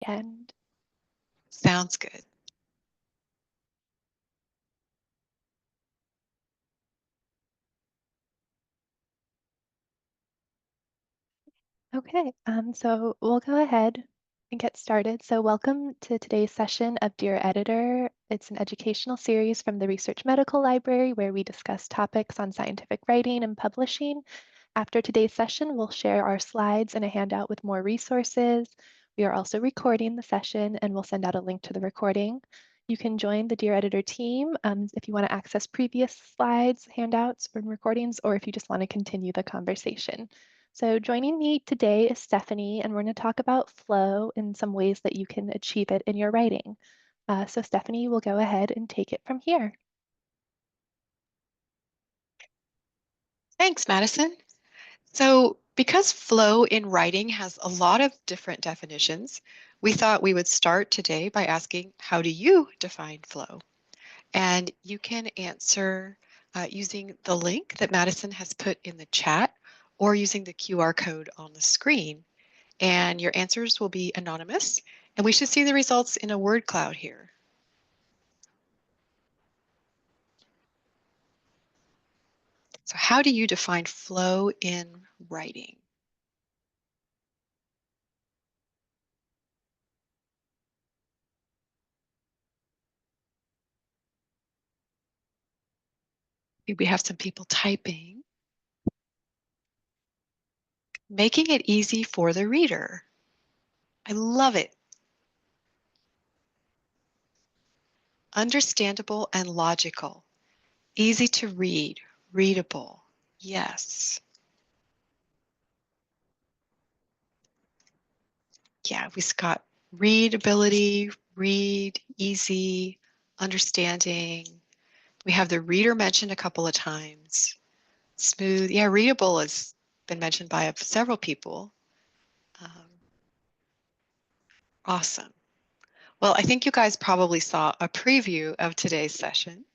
end. Sounds good. Okay, so we'll go ahead and get started. So welcome to today's session of Dear Editor. It's an educational series from the Research Medical Library where we discuss topics on scientific writing and publishing. After today's session, we'll share our slides and a handout with more resources. We are also recording the session and we'll send out a link to the recording. You can join the Dear Editor team if you want to access previous slides, handouts, or recordings, or if you just want to continue the conversation. So joining me today is Stephanie, and we're going to talk about flow and some ways that you can achieve it in your writing. So Stephanie will go ahead and take it from here. Thanks, Madison. So, because flow in writing has a lot of different definitions, we thought we would start today by asking, how do you define flow? And you can answer using the link that Madison has put in the chat or using the QR code on the screen. And your answers will be anonymous, and we should see the results in a word cloud here. So how do you define flow in writing? We have some people typing. Making it easy for the reader. I love it. Understandable and logical. Easy to read. Readable. Yes. Yeah, we've got readability, read, easy, understanding. We have the reader mentioned a couple of times. Smooth. Yeah, readable has been mentioned by several people. Awesome. Well, I think you guys probably saw a preview of today's session.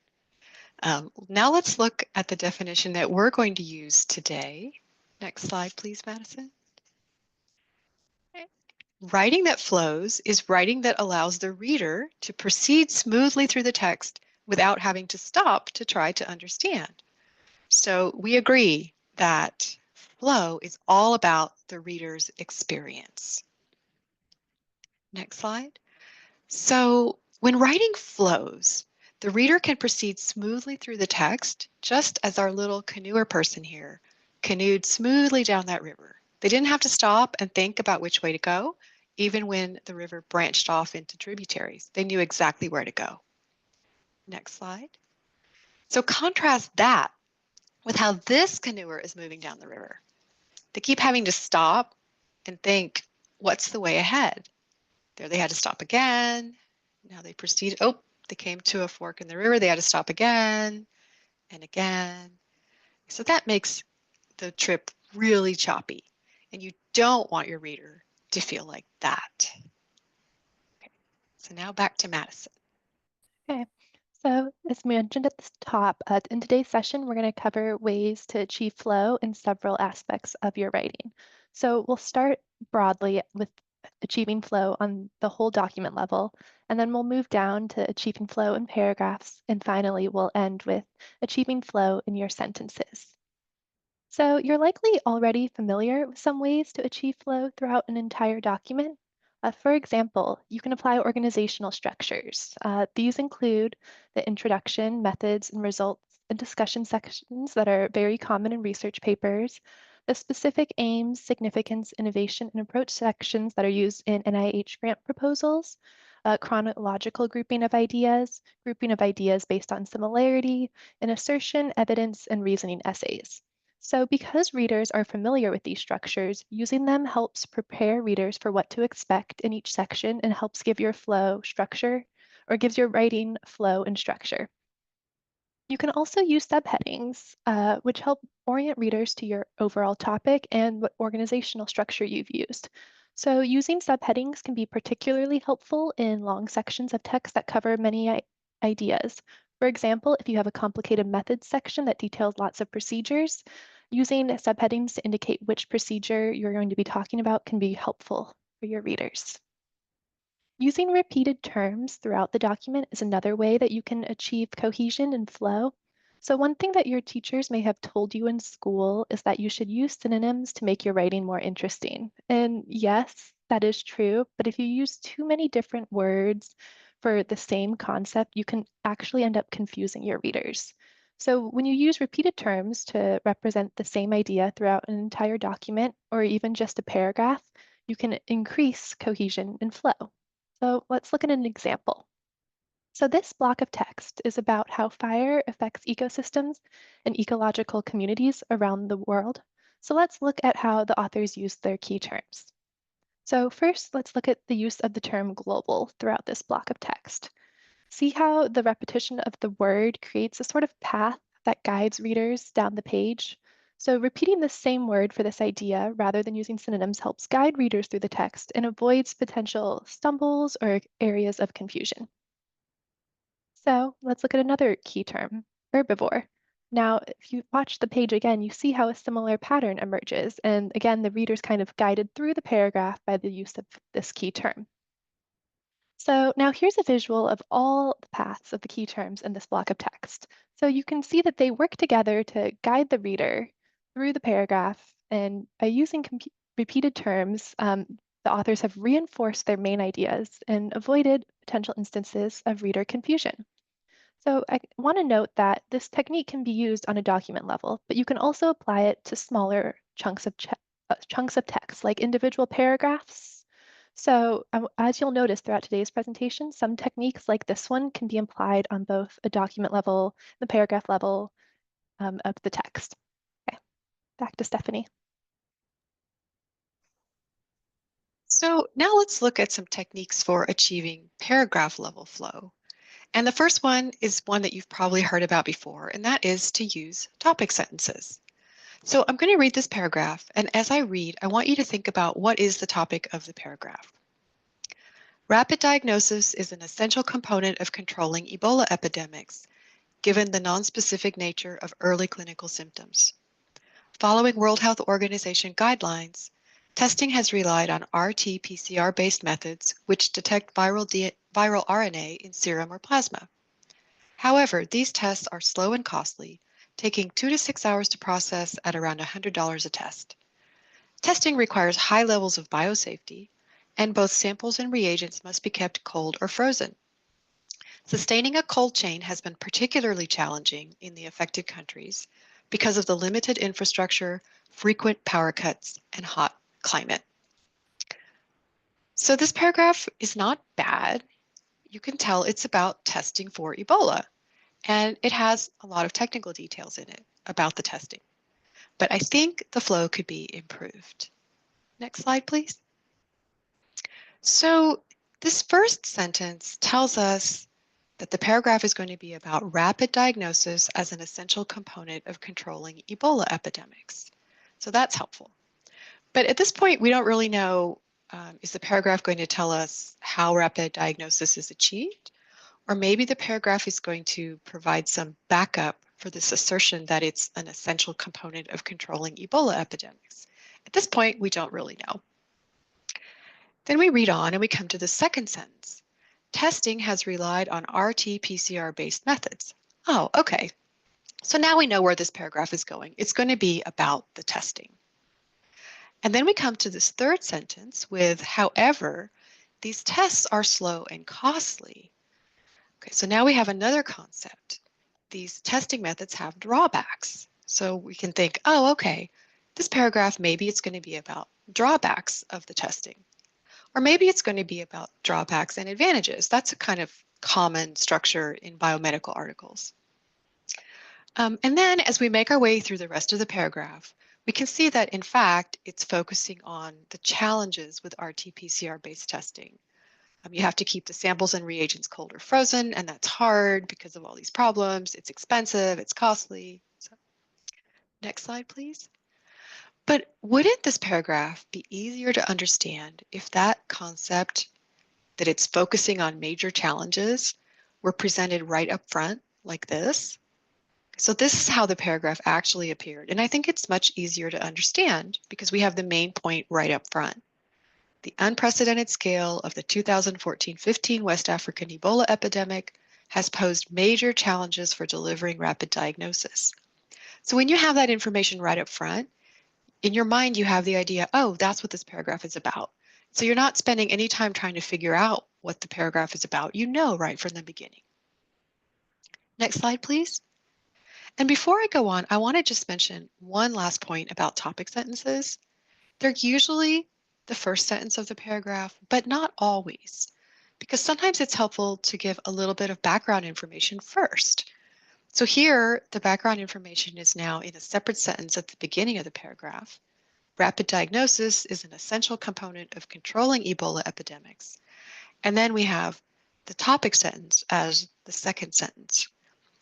Now let's look at the definition that we're going to use today. Next slide, please, Madison. Writing that flows is writing that allows the reader to proceed smoothly through the text without having to stop to try to understand. So we agree that flow is all about the reader's experience. Next slide. So when writing flows, the reader can proceed smoothly through the text, just as our little canoeer person here canoed smoothly down that river. They didn't have to stop and think about which way to go, even when the river branched off into tributaries. They knew exactly where to go. Next slide. So contrast that with how this canoeer is moving down the river. They keep having to stop and think, what's the way ahead? There they had to stop again. Now they proceeded. Oh, they came to a fork in the river. They had to stop again and again. So that makes the trip really choppy. And you don't want your reader to feel like that. Okay. So now back to Madison. Okay, so as mentioned at the top, in today's session, we're going to cover ways to achieve flow in several aspects of your writing. So we'll start broadly with achieving flow on the whole document level, and then we'll move down to achieving flow in paragraphs, and finally we'll end with achieving flow in your sentences. So you're likely already familiar with some ways to achieve flow throughout an entire document. For example, you can apply organizational structures. These include the introduction, methods, and results and discussion sections that are very common in research papers, the specific aims, significance, innovation, and approach sections that are used in NIH grant proposals, chronological grouping of ideas based on similarity, and assertion, evidence, and reasoning essays. So because readers are familiar with these structures, using them helps prepare readers for what to expect in each section and helps give your flow structure or gives your writing flow and structure. You can also use subheadings, which help orient readers to your overall topic and what organizational structure you've used. So using subheadings can be particularly helpful in long sections of text that cover many ideas. For example, if you have a complicated methods section that details lots of procedures, using subheadings to indicate which procedure you're going to be talking about can be helpful for your readers. Using repeated terms throughout the document is another way that you can achieve cohesion and flow. So, one thing that your teachers may have told you in school is that you should use synonyms to make your writing more interesting. And yes, that is true, but if you use too many different words for the same concept, you can actually end up confusing your readers. So, when you use repeated terms to represent the same idea throughout an entire document or even just a paragraph, you can increase cohesion and flow. So let's look at an example. So this block of text is about how fire affects ecosystems and ecological communities around the world. So let's look at how the authors use their key terms. So first, let's look at the use of the term global throughout this block of text. See how the repetition of the word creates a sort of path that guides readers down the page. So repeating the same word for this idea rather than using synonyms helps guide readers through the text and avoids potential stumbles or areas of confusion. So let's look at another key term, herbivore. Now, if you watch the page again, you see how a similar pattern emerges. And again, the reader's kind of guided through the paragraph by the use of this key term. So now here's a visual of all the paths of the key terms in this block of text. So you can see that they work together to guide the reader through the paragraph. And by using repeated terms, the authors have reinforced their main ideas and avoided potential instances of reader confusion. So I want to note that this technique can be used on a document level, but you can also apply it to smaller chunks of text, like individual paragraphs. So as you'll notice throughout today's presentation, some techniques like this one can be applied on both a document level, the paragraph level of the text. Okay, back to Stephanie. So now let's look at some techniques for achieving paragraph level flow. And the first one is one that you've probably heard about before, and that is to use topic sentences. So I'm going to read this paragraph, and as I read, I want you to think about what is the topic of the paragraph. Rapid diagnosis is an essential component of controlling Ebola epidemics, given the nonspecific nature of early clinical symptoms. Following World Health Organization guidelines, testing has relied on RT-PCR-based methods which detect viral RNA in serum or plasma. However, these tests are slow and costly, taking 2 to 6 hours to process at around $100 a test. Testing requires high levels of biosafety, and both samples and reagents must be kept cold or frozen. Sustaining a cold chain has been particularly challenging in the affected countries because of the limited infrastructure, frequent power cuts, and hot climate. So this paragraph is not bad. You can tell it's about testing for Ebola, and it has a lot of technical details in it about the testing. But I think the flow could be improved. Next slide, please. So this first sentence tells us that the paragraph is going to be about rapid diagnosis as an essential component of controlling Ebola epidemics. So that's helpful. But at this point, we don't really know, is the paragraph going to tell us how rapid diagnosis is achieved? Or maybe the paragraph is going to provide some backup for this assertion that it's an essential component of controlling Ebola epidemics. At this point, we don't really know. Then we read on and we come to the second sentence. Testing has relied on RT-PCR-based methods. Oh, okay. So now we know where this paragraph is going. It's going to be about the testing. And then we come to this third sentence with, however, these tests are slow and costly. Okay, so now we have another concept. These testing methods have drawbacks. So we can think, oh, okay, this paragraph, maybe it's going to be about drawbacks of the testing. Or maybe it's going to be about drawbacks and advantages. That's a kind of common structure in biomedical articles. And then as we make our way through the rest of the paragraph, we can see that in fact, it's focusing on the challenges with RT-PCR-based testing. You have to keep the samples and reagents cold or frozen, and that's hard because of all these problems. It's expensive, it's costly. So, next slide, please. But wouldn't this paragraph be easier to understand if that concept that it's focusing on major challenges were presented right up front like this? So this is how the paragraph actually appeared. And I think it's much easier to understand because we have the main point right up front. The unprecedented scale of the 2014-15 West African Ebola epidemic has posed major challenges for delivering rapid diagnosis. So when you have that information right up front, in your mind you have the idea, oh, that's what this paragraph is about. So you're not spending any time trying to figure out what the paragraph is about. You know right from the beginning. Next slide, please. And before I go on, I want to just mention one last point about topic sentences. They're usually the first sentence of the paragraph, but not always, because sometimes it's helpful to give a little bit of background information first. So here, the background information is now in a separate sentence at the beginning of the paragraph. Rapid diagnosis is an essential component of controlling Ebola epidemics. And then we have the topic sentence as the second sentence.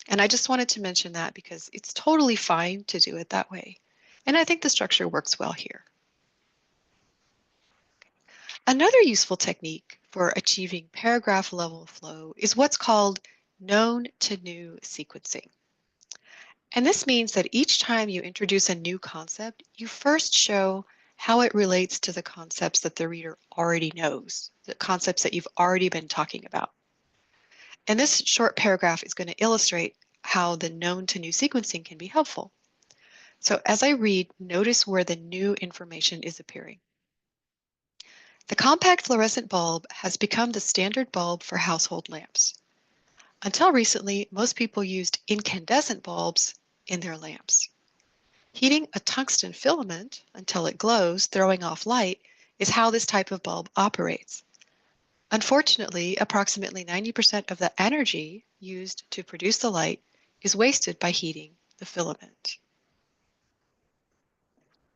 And I just wanted to mention that because it's totally fine to do it that way. And I think the structure works well here. Another useful technique for achieving paragraph level flow is what's called known to new sequencing. And this means that each time you introduce a new concept, you first show how it relates to the concepts that the reader already knows, the concepts that you've already been talking about. And this short paragraph is going to illustrate how the known to new sequencing can be helpful. So as I read, notice where the new information is appearing. The compact fluorescent bulb has become the standard bulb for household lamps. Until recently, most people used incandescent bulbs in their lamps. Heating a tungsten filament until it glows, throwing off light, is how this type of bulb operates. Unfortunately, approximately 90% of the energy used to produce the light is wasted by heating the filament.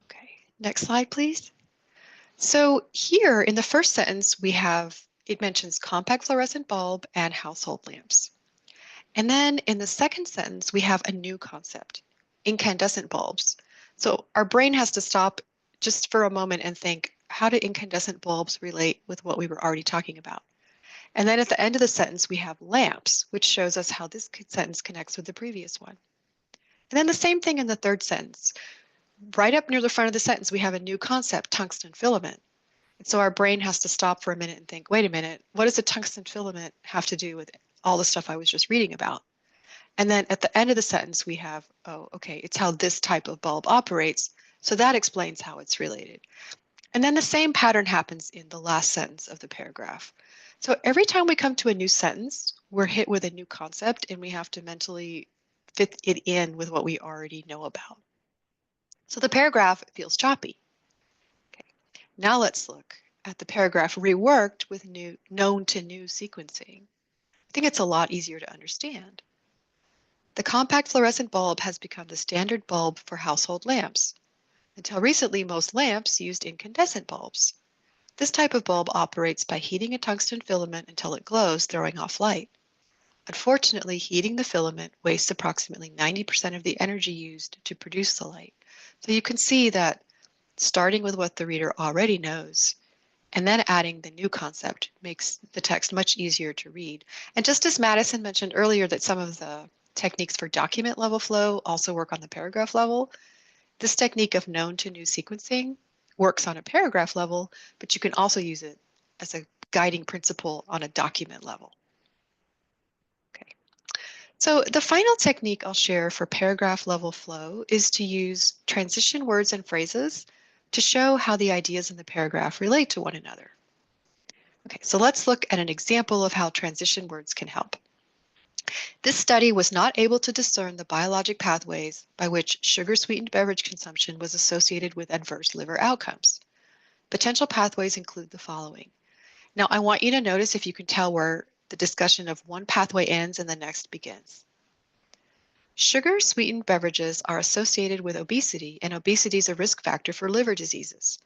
Okay, next slide, please. So here in the first sentence, it mentions compact fluorescent bulb and household lamps. And then in the second sentence, we have a new concept, incandescent bulbs. So our brain has to stop just for a moment and think, how do incandescent bulbs relate with what we were already talking about? And then at the end of the sentence, we have lamps, which shows us how this sentence connects with the previous one. And then the same thing in the third sentence. Right up near the front of the sentence, we have a new concept, tungsten filament. And so our brain has to stop for a minute and think, wait a minute, what does a tungsten filament have to do with all the stuff I was just reading about? And then at the end of the sentence, we have, oh, okay, it's how this type of bulb operates. So that explains how it's related. And then the same pattern happens in the last sentence of the paragraph. So every time we come to a new sentence, we're hit with a new concept and we have to mentally fit it in with what we already know about. So the paragraph feels choppy. Okay. Now let's look at the paragraph reworked with known to new sequencing. I think it's a lot easier to understand. The compact fluorescent bulb has become the standard bulb for household lamps. Until recently, most lamps used incandescent bulbs. This type of bulb operates by heating a tungsten filament until it glows, throwing off light. Unfortunately, heating the filament wastes approximately 90% of the energy used to produce the light. So you can see that starting with what the reader already knows and then adding the new concept makes the text much easier to read. And just as Madison mentioned earlier that some of the techniques for document level flow also work on the paragraph level, this technique of known to new sequencing works on a paragraph level, but you can also use it as a guiding principle on a document level. Okay. So the final technique I'll share for paragraph level flow is to use transition words and phrases to show how the ideas in the paragraph relate to one another. Okay, so let's look at an example of how transition words can help. This study was not able to discern the biologic pathways by which sugar-sweetened beverage consumption was associated with adverse liver outcomes. Potential pathways include the following. Now, I want you to notice if you can tell where the discussion of one pathway ends and the next begins. Sugar-sweetened beverages are associated with obesity, and obesity is a risk factor for liver diseases.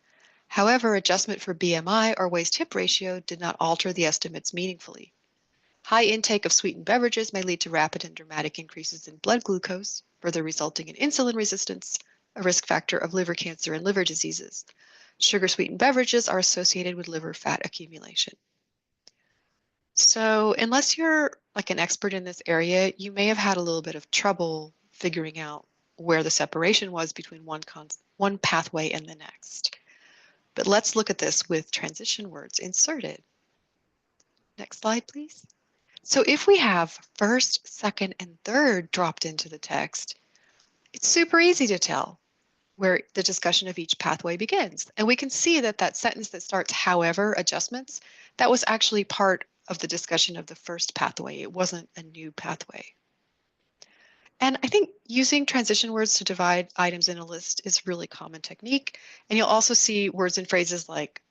However, adjustment for BMI or waist-hip ratio did not alter the estimates meaningfully. High intake of sweetened beverages may lead to rapid and dramatic increases in blood glucose, further resulting in insulin resistance, a risk factor of liver cancer and liver diseases. Sugar-sweetened beverages are associated with liver fat accumulation. So unless you're like an expert in this area, you may have had a little bit of trouble figuring out where the separation was between one pathway and the next. But let's look at this with transition words inserted. Next slide, please. So if we have first, second, and third dropped into the text, it's super easy to tell where the discussion of each pathway begins. And we can see that that sentence that starts, however, adjustments, that was actually part of the discussion of the first pathway. It wasn't a new pathway. And I think using transition words to divide items in a list is a really common technique. And you'll also see words and phrases like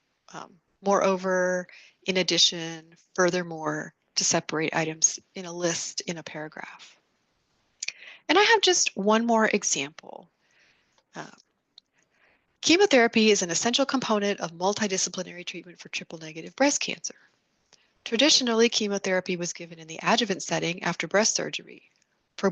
moreover, in addition, furthermore, to separate items in a list in a paragraph. And I have just one more example. Uh, Chemotherapy is an essential component of multidisciplinary treatment for triple-negative breast cancer. Traditionally, chemotherapy was given in the adjuvant setting after breast surgery. For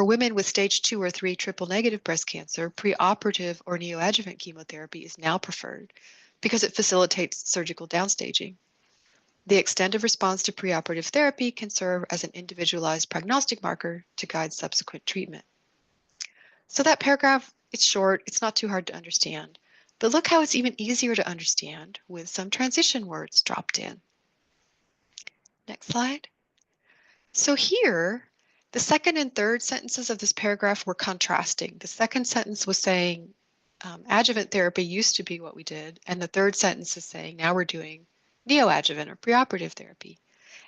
women with stage 2 or 3 triple-negative breast cancer, preoperative or neoadjuvant chemotherapy is now preferred because it facilitates surgical downstaging. The extent of response to preoperative therapy can serve as an individualized prognostic marker to guide subsequent treatment. So that paragraph, it's short, it's not too hard to understand, but look how it's even easier to understand with some transition words dropped in. Next slide. So here, the second and third sentences of this paragraph were contrasting. The second sentence was saying adjuvant therapy used to be what we did, and the third sentence is saying now we're doing neoadjuvant or preoperative therapy.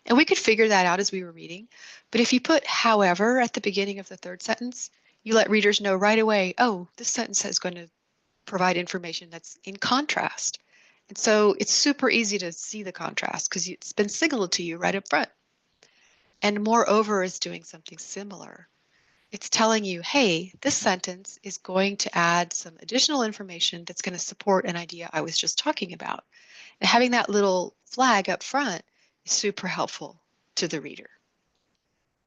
And we could figure that out as we were reading, but if you put however at the beginning of the third sentence, you let readers know right away, oh, this sentence is going to provide information that's in contrast. And so it's super easy to see the contrast because it's been signaled to you right up front. And moreover is doing something similar. It's telling you, hey, this sentence is going to add some additional information that's going to support an idea I was just talking about. And having that little flag up front is super helpful to the reader.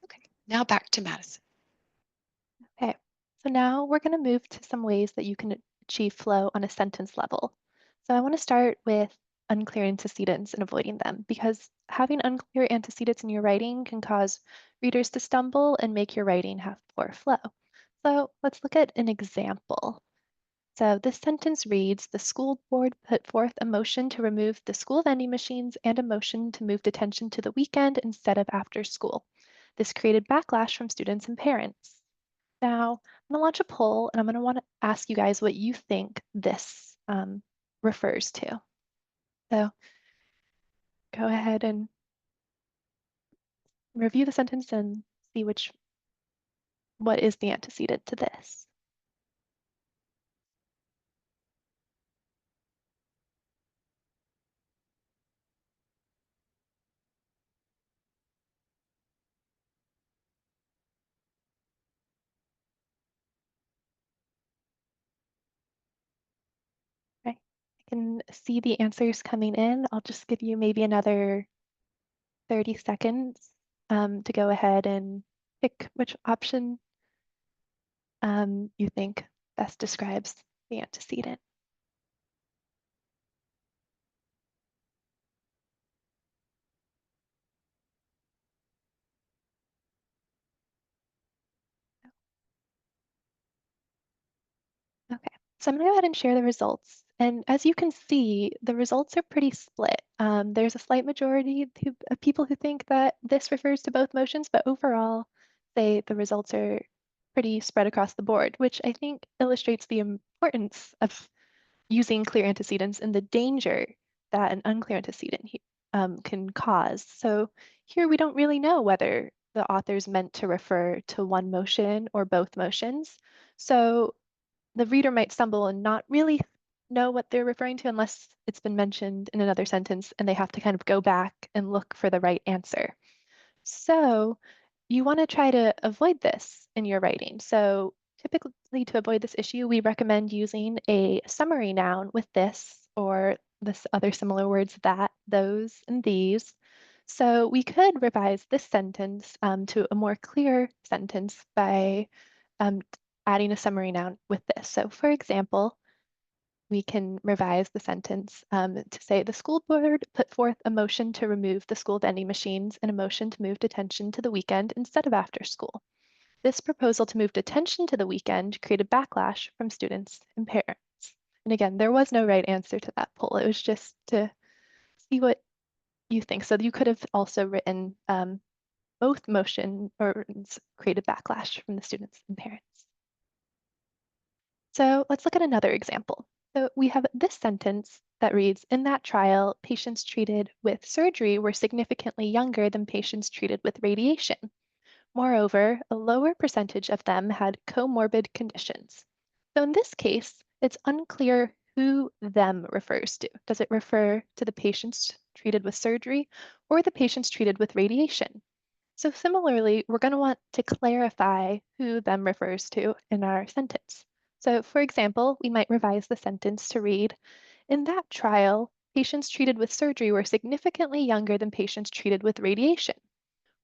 Okay, now back to Madison. Okay, so now we're going to move to some ways that you can achieve flow on a sentence level. So I want to start with unclear antecedents and avoiding them because having unclear antecedents in your writing can cause readers to stumble and make your writing have poor flow. So let's look at an example. So this sentence reads, the school board put forth a motion to remove the school vending machines and a motion to move detention to the weekend instead of after school. This created backlash from students and parents. Now, I'm going to launch a poll and I'm going to want to ask you guys what you think this refers to. So go ahead and review the sentence and see what is the antecedent to this. Okay. I can see the answers coming in. I'll just give you maybe another 30 seconds to go ahead and pick which option you think best describes the antecedent. Okay, so I'm going to go ahead and share the results. And as you can see, the results are pretty split. There's a slight majority of people who think that this refers to both motions, but overall, the results are pretty spread across the board, which I think illustrates the importance of using clear antecedents and the danger that an unclear antecedent can cause. So here we don't really know whether the authors meant to refer to one motion or both motions. So the reader might stumble and not really know what they're referring to unless it's been mentioned in another sentence and they have to kind of go back and look for the right answer. So you want to try to avoid this in your writing. So typically to avoid this issue, we recommend using a summary noun with this or this other similar words that, those, and these. So we could revise this sentence to a more clear sentence by um, adding a summary noun with this. So for example, we can revise the sentence to say the school board put forth a motion to remove the school vending machines and a motion to move detention to the weekend instead of after school. This proposal to move detention to the weekend created backlash from students and parents. And again, there was no right answer to that poll. It was just to see what you think. So you could have also written both motion or created backlash from the students and parents. So let's look at another example. So we have this sentence that reads, in that trial, patients treated with surgery were significantly younger than patients treated with radiation. Moreover, a lower percentage of them had comorbid conditions. So in this case, it's unclear who them refers to. Does it refer to the patients treated with surgery or the patients treated with radiation? So similarly, we're going to want to clarify who them refers to in our sentence. So for example, we might revise the sentence to read, in that trial, patients treated with surgery were significantly younger than patients treated with radiation.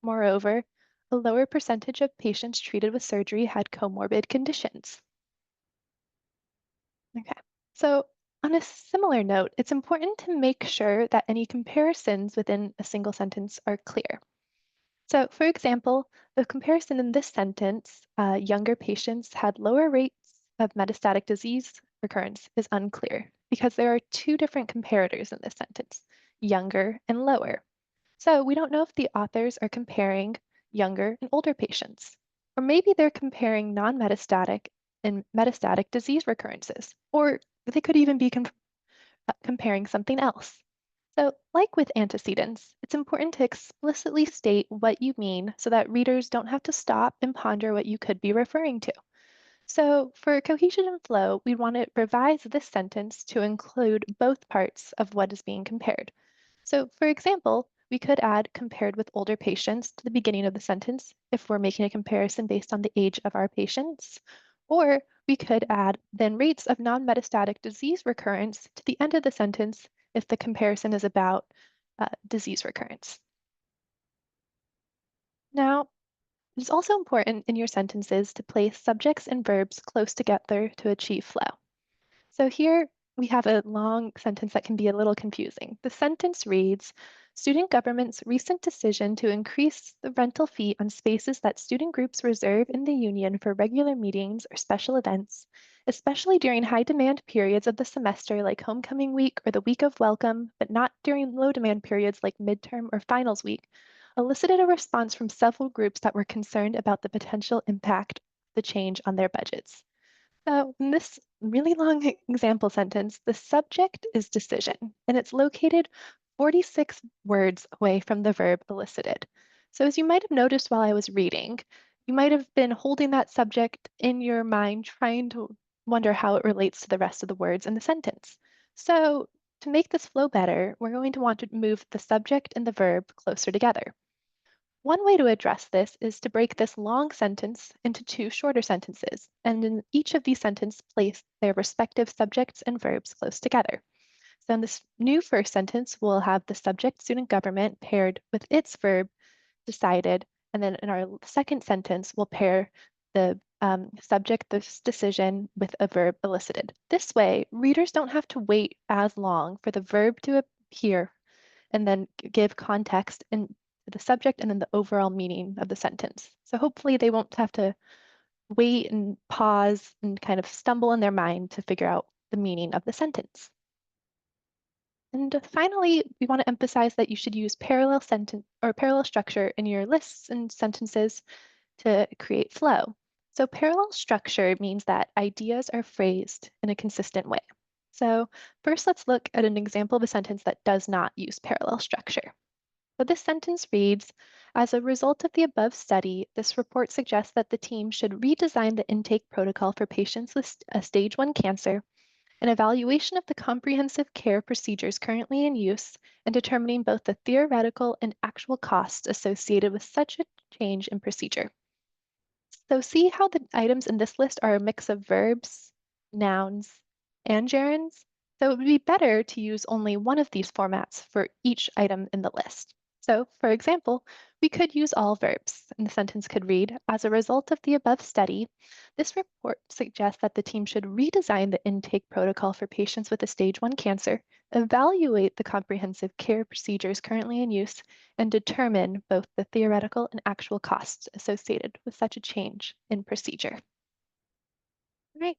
Moreover, a lower percentage of patients treated with surgery had comorbid conditions. Okay, so on a similar note, it's important to make sure that any comparisons within a single sentence are clear. So, for example, the comparison in this sentence, younger patients had lower rates of metastatic disease recurrence, is unclear because there are two different comparators in this sentence, younger and lower. So we don't know if the authors are comparing younger and older patients, or maybe they're comparing non-metastatic and metastatic disease recurrences, or they could even be comparing something else. So, like with antecedents, it's important to explicitly state what you mean so that readers don't have to stop and ponder what you could be referring to. So, for cohesion and flow, we want to revise this sentence to include both parts of what is being compared. So, for example, we could add compared with older patients to the beginning of the sentence if we're making a comparison based on the age of our patients. Or we could add then rates of non-metastatic disease recurrence to the end of the sentence if the comparison is about disease recurrence. Now, it's also important in your sentences to place subjects and verbs close together to achieve flow. So here we have a long sentence that can be a little confusing. The sentence reads, student government's recent decision to increase the rental fee on spaces that student groups reserve in the union for regular meetings or special events, especially during high demand periods of the semester like homecoming week or the week of welcome, but not during low demand periods like midterm or finals week, elicited a response from several groups that were concerned about the potential impact of the change on their budgets. So in this really long example sentence, the subject is decision, and it's located 46 words away from the verb elicited. So as you might have noticed while I was reading, you might have been holding that subject in your mind, trying to wonder how it relates to the rest of the words in the sentence. So to make this flow better, we're going to want to move the subject and the verb closer together. One way to address this is to break this long sentence into two shorter sentences, and in each of these sentences place their respective subjects and verbs close together. So in this new first sentence, we'll have the subject student government paired with its verb decided, and then in our second sentence, we'll pair the subject, this decision, with a verb elicited. This way, readers don't have to wait as long for the verb to appear and then give context in the subject and then the overall meaning of the sentence. So hopefully they won't have to wait and pause and kind of stumble in their mind to figure out the meaning of the sentence. And finally, we want to emphasize that you should use parallel sentence or parallel structure in your lists and sentences to create flow. So parallel structure means that ideas are phrased in a consistent way. So first, let's look at an example of a sentence that does not use parallel structure. So this sentence reads, as a result of the above study, this report suggests that the team should redesign the intake protocol for patients with a stage 1 cancer, an evaluation of the comprehensive care procedures currently in use, and determining both the theoretical and actual costs associated with such a change in procedure. So see how the items in this list are a mix of verbs, nouns, and gerunds? So it would be better to use only one of these formats for each item in the list. So for example, we could use all verbs, and the sentence could read, as a result of the above study, this report suggests that the team should redesign the intake protocol for patients with a stage 1 cancer, evaluate the comprehensive care procedures currently in use, and determine both the theoretical and actual costs associated with such a change in procedure. All right,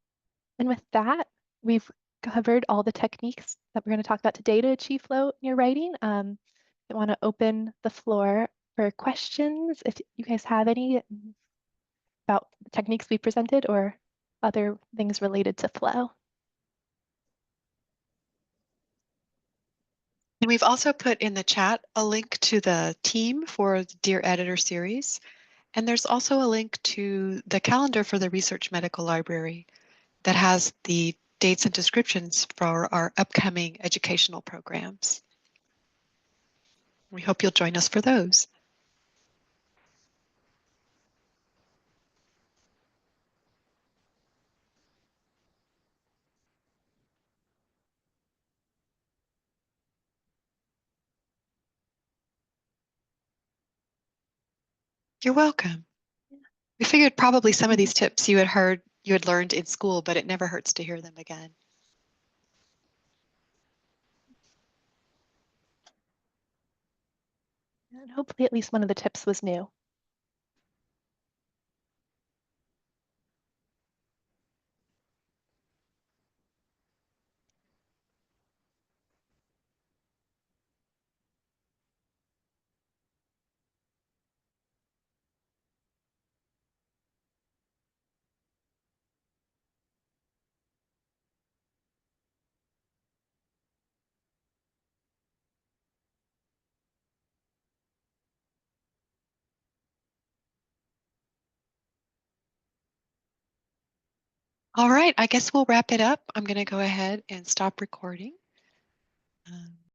and with that, we've covered all the techniques that we're going to talk about today to achieve flow in your writing. I want to open the floor for questions if you guys have any about the techniques we presented or other things related to flow. And we've also put in the chat a link to the team for the Dear Editor series. And there's also a link to the calendar for the Research Medical Library that has the dates and descriptions for our upcoming educational programs. We hope you'll join us for those. You're welcome. We figured probably some of these tips you had learned in school, but it never hurts to hear them again. And hopefully at least one of the tips was new. All right, I guess we'll wrap it up. I'm going to go ahead and stop recording.